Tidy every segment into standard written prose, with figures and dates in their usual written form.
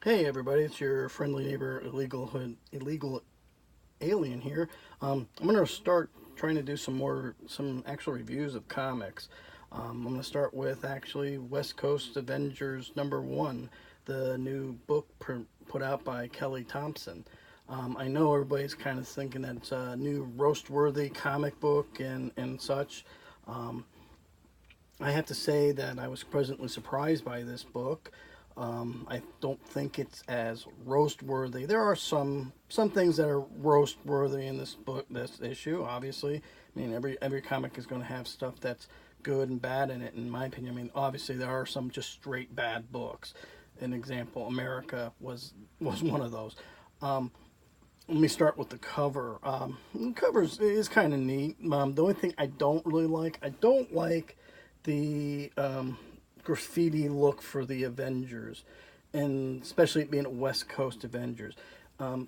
Hey everybody, it's your friendly neighbor illegal alien here. I'm gonna start trying to do some actual reviews of comics. I'm gonna start with actually West Coast Avengers #1, the new book put out by Kelly Thompson. I know everybody's kind of thinking that it's a new roast-worthy comic book and such. Um, I have to say that I was pleasantly surprised by this book. I don't think it's as roast worthy. There are some things that are roast worthy in this book, this issue. Obviously, I mean every comic is going to have stuff that's good and bad in it. In my opinion, I mean obviously there are some just straight bad books. An example, America was one of those. Um, Let me start with the cover. The cover is kind of neat. The only thing I don't really like, I don't like the graffiti look for the Avengers, and especially it being a West Coast Avengers. Um,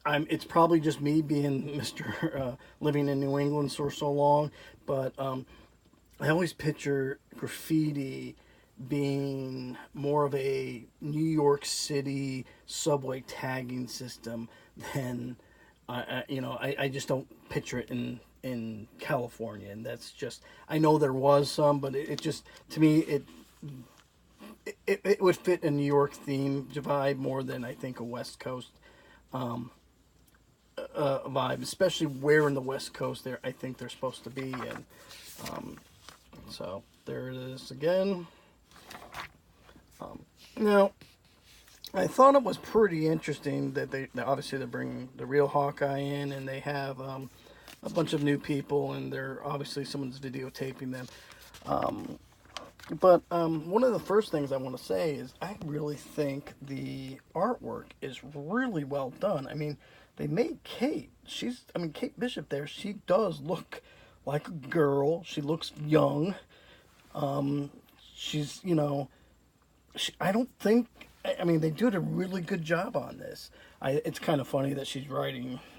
it's probably just me being Mister living in New England for so long, but I always picture graffiti being more of a New York City subway tagging system than I just don't picture it in California, and that's just I know there was some, but it just to me it would fit a New York theme vibe more than I think a West Coast um, vibe, especially where in the West Coast there I think they're supposed to be, and um, so there it is again. Now I thought it was pretty interesting that they obviously they're bringing the real Hawkeye in, and they have a bunch of new people, and they're obviously someone's videotaping them. Um, but one of the first things I want to say is I really think the artwork is really well done. I mean, they made Kate. Kate Bishop there. She does look like a girl. She looks young. Um, she's I don't think. I mean, they did a really good job on this. It's kind of funny that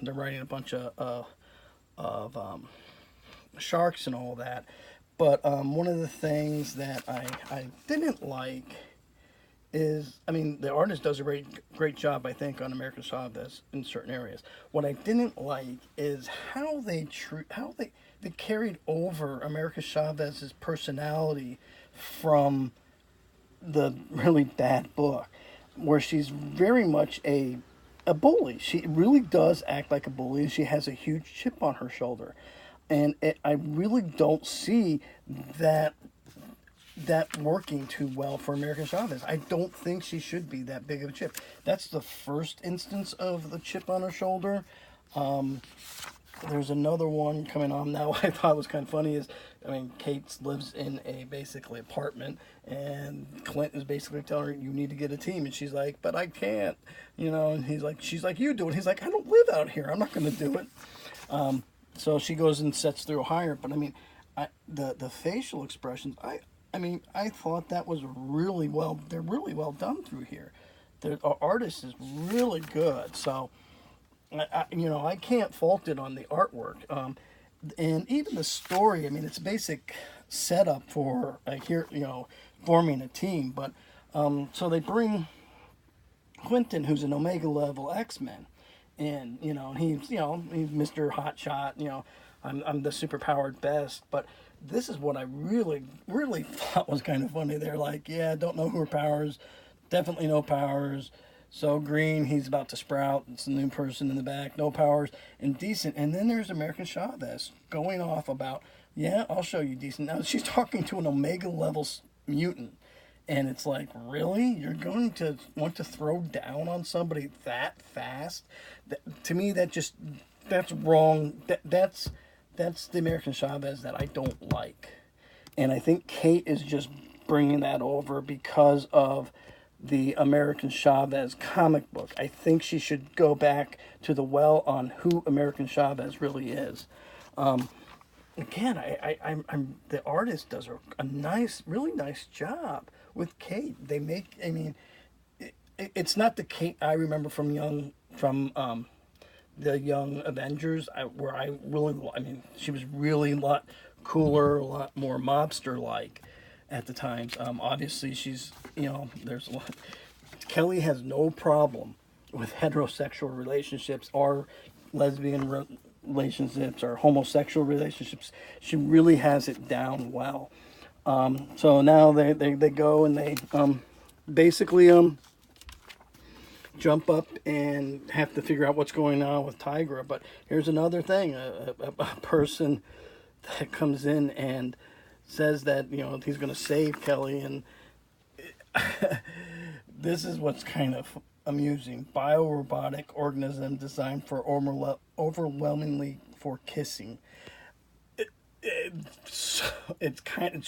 they're writing a bunch of sharks and all that. But one of the things that I didn't like is, I mean, the artist does a great job, I think, on American Chavez in certain areas. What I didn't like is how they carried over America Chavez's personality from the really bad book, where she's very much a bully. She really does act like a bully, and she has a huge chip on her shoulder, and I really don't see that that working too well for American Chavez. I don't think she should be that big of a chip. That's the first instance of the chip on her shoulder. Um, there's another one coming on now. I thought was kind of funny is, I mean, Kate lives in a basically apartment, and Clint is basically telling her you need to get a team, and she's like, but I can't, and she's like, you do it. He's like, I don't live out here. I'm not going to do it. So she goes and sets through a hire. But I mean, the facial expressions, I thought that was really well. They're really well done through here. The artist is really good. So I can't fault it on the artwork. And even the story. I mean, it's a basic setup for forming a team. But so they bring Quentin, who's an Omega level X-Men, and he's Mr. Hotshot. I'm the superpowered best. But this is what I really thought was kind of funny. They're like, yeah, don't know her powers, definitely no powers. So Green, he's about to sprout. It's a new person in the back, no powers, and decent. And then there's American Chavez going off about, yeah, I'll show you decent. Now she's talking to an Omega level mutant, and it's like, really, you're going to want to throw down on somebody that fast? To me, that's wrong. That's the American Chavez that I don't like, and I think Kate is just bringing that over because of the American Chavez comic book. I think she should go back to the well on who American Chavez really is. Again, I'm the artist does a nice, really nice job with Kate. They make, I mean, it's not the Kate I remember from the Young Avengers, where I mean, she was really a lot cooler, a lot more mobster like at the times. Obviously, there's a lot. Kelly has no problem with heterosexual relationships or relationships or homosexual relationships. She really has it down well. So now they go and they basically jump up and have to figure out what's going on with Tigra. But here's another thing: a person that comes in and says that, you know, he's going to save Kelly, and this is what's kind of amusing: biorobotic organism designed for overwhelmingly for kissing. It's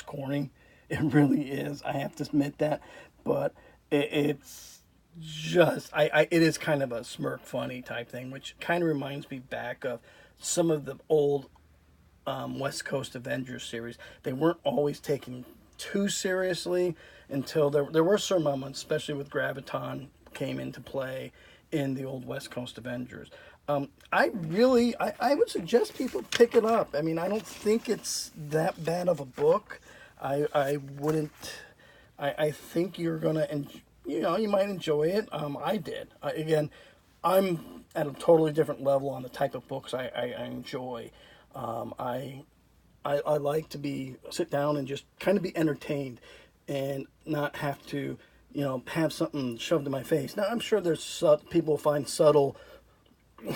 corny. It really is. I have to admit that, but it's just it is kind of a smirk funny type thing, which kind of reminds me back of some of the old West Coast Avengers series. They weren't always taken too seriously until there were certain moments, especially with Graviton came into play in the old West Coast Avengers. I would suggest people pick it up. I mean, I don't think it's that bad of a book. I wouldn't. I think you're gonna, you might enjoy it. I did. Again, I'm at a totally different level on the type of books I enjoy. I like to sit down and just kind of be entertained and not have to, have something shoved in my face. Now, I'm sure there's people find subtle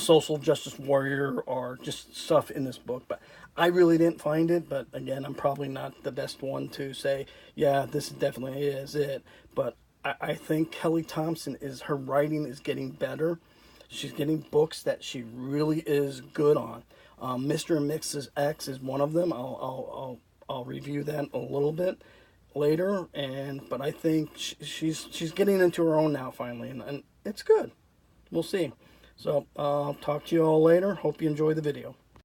social justice warrior or just stuff in this book, but I really didn't find it. But again, I'm probably not the best one to say, yeah, this definitely is it. But I think Kelly Thompson, her writing is getting better. She's getting books that she really is good on. Mr. and Mrs. X is one of them. I'll review that a little bit later, but I think she's getting into her own now finally, and it's good. We'll see. So I'll talk to you all later. Hope you enjoy the video.